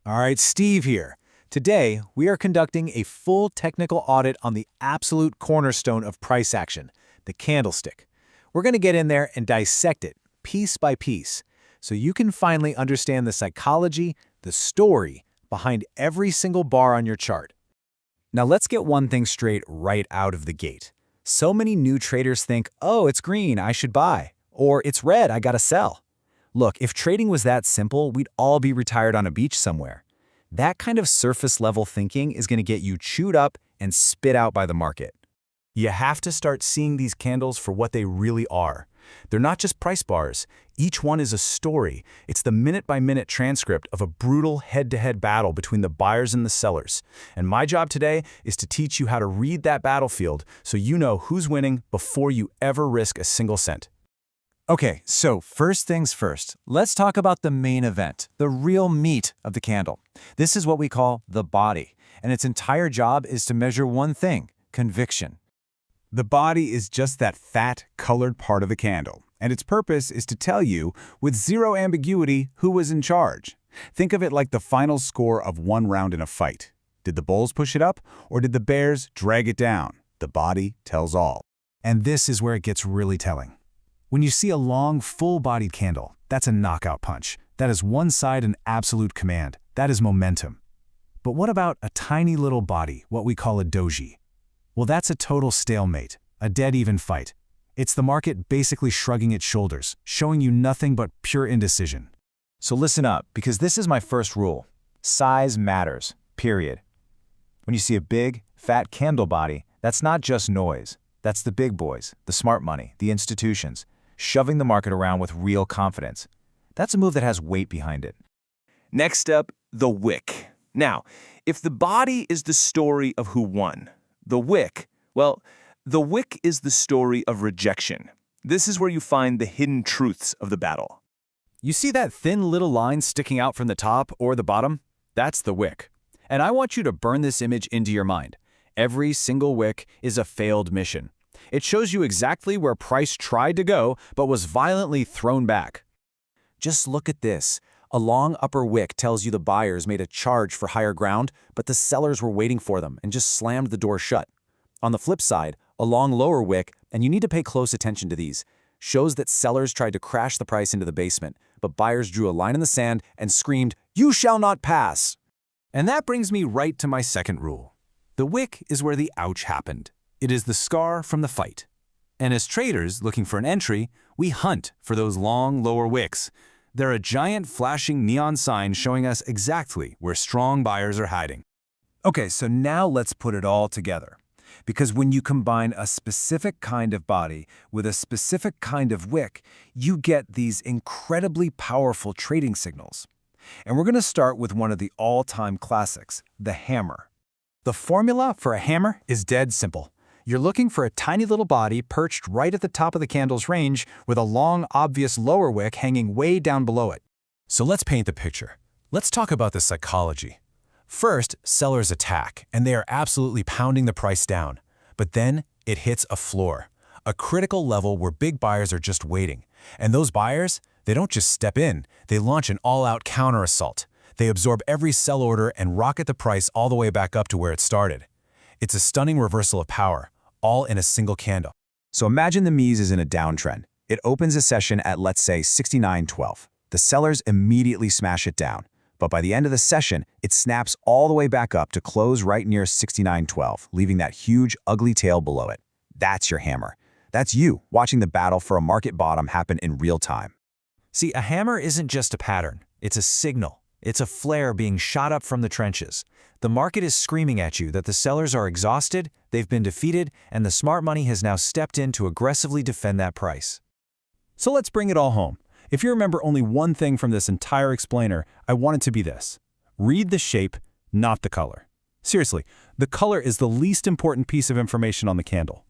All right, Steve here. Today, we are conducting a full technical audit on the absolute cornerstone of price action, the candlestick. We're going to get in there and dissect it, piece by piece, so you can finally understand the psychology, the story, behind every single bar on your chart. Now let's get one thing straight right out of the gate. So many new traders think, oh, it's green, I should buy, or it's red, I gotta sell. Look, if trading was that simple, we'd all be retired on a beach somewhere. That kind of surface-level thinking is going to get you chewed up and spit out by the market. You have to start seeing these candles for what they really are. They're not just price bars. Each one is a story. It's the minute-by-minute transcript of a brutal head-to-head battle between the buyers and the sellers. And my job today is to teach you how to read that battlefield so you know who's winning before you ever risk a single cent. Okay, so first things first, let's talk about the main event, the real meat of the candle. This is what we call the body, and its entire job is to measure one thing, conviction. The body is just that fat, colored part of the candle, and its purpose is to tell you, with zero ambiguity, who was in charge. Think of it like the final score of one round in a fight. Did the bulls push it up, or did the bears drag it down? The body tells all. And this is where it gets really telling. When you see a long, full-bodied candle, that's a knockout punch. That is one side an absolute command. That is momentum. But what about a tiny little body, what we call a doji? Well, that's a total stalemate, a dead-even fight. It's the market basically shrugging its shoulders, showing you nothing but pure indecision. So listen up, because this is my first rule. Size matters, period. When you see a big, fat candle body, that's not just noise. That's the big boys, the smart money, the institutions, shoving the market around with real confidence. That's a move that has weight behind it. Next up, the wick. Now, if the body is the story of who won, the wick is the story of rejection. This is where you find the hidden truths of the battle. You see that thin little line sticking out from the top or the bottom? That's the wick. And I want you to burn this image into your mind. Every single wick is a failed mission. It shows you exactly where price tried to go, but was violently thrown back. Just look at this. A long upper wick tells you the buyers made a charge for higher ground, but the sellers were waiting for them and just slammed the door shut. On the flip side, a long lower wick, and you need to pay close attention to these, shows that sellers tried to crash the price into the basement, but buyers drew a line in the sand and screamed, "You shall not pass!" And that brings me right to my second rule. The wick is where the ouch happened. It is the scar from the fight. And as traders looking for an entry, we hunt for those long lower wicks. They're a giant flashing neon sign showing us exactly where strong buyers are hiding. Okay, so now let's put it all together. Because when you combine a specific kind of body with a specific kind of wick, you get these incredibly powerful trading signals. And we're going to start with one of the all-time classics, the hammer. The formula for a hammer is dead simple. You're looking for a tiny little body perched right at the top of the candle's range with a long, obvious lower wick hanging way down below it. So let's paint the picture. Let's talk about the psychology. First, sellers attack, and they are absolutely pounding the price down. But then it hits a floor, a critical level where big buyers are just waiting. And those buyers, they don't just step in, they launch an all-out counter-assault. They absorb every sell order and rocket the price all the way back up to where it started. It's a stunning reversal of power, all in a single candle. So imagine the Mies is in a downtrend. It opens a session at, let's say, 69.12. The sellers immediately smash it down. But by the end of the session, it snaps all the way back up to close right near 69.12, leaving that huge, ugly tail below it. That's your hammer. That's you watching the battle for a market bottom happen in real time. See, a hammer isn't just a pattern. It's a signal. It's a flare being shot up from the trenches. The market is screaming at you that the sellers are exhausted, they've been defeated, and the smart money has now stepped in to aggressively defend that price. So let's bring it all home. If you remember only one thing from this entire explainer, I want it to be this. Read the shape, not the color. Seriously, the color is the least important piece of information on the candle.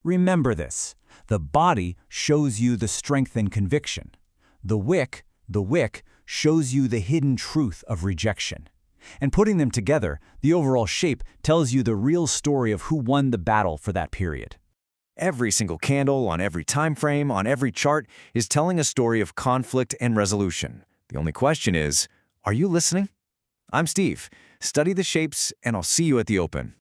Remember this. The body shows you the strength and conviction. The wick shows you the hidden truth of rejection. And putting them together, the overall shape tells you the real story of who won the battle for that period. Every single candle, on every time frame, on every chart, is telling a story of conflict and resolution. The only question is, are you listening? I'm Steve. Study the shapes, and I'll see you at the open.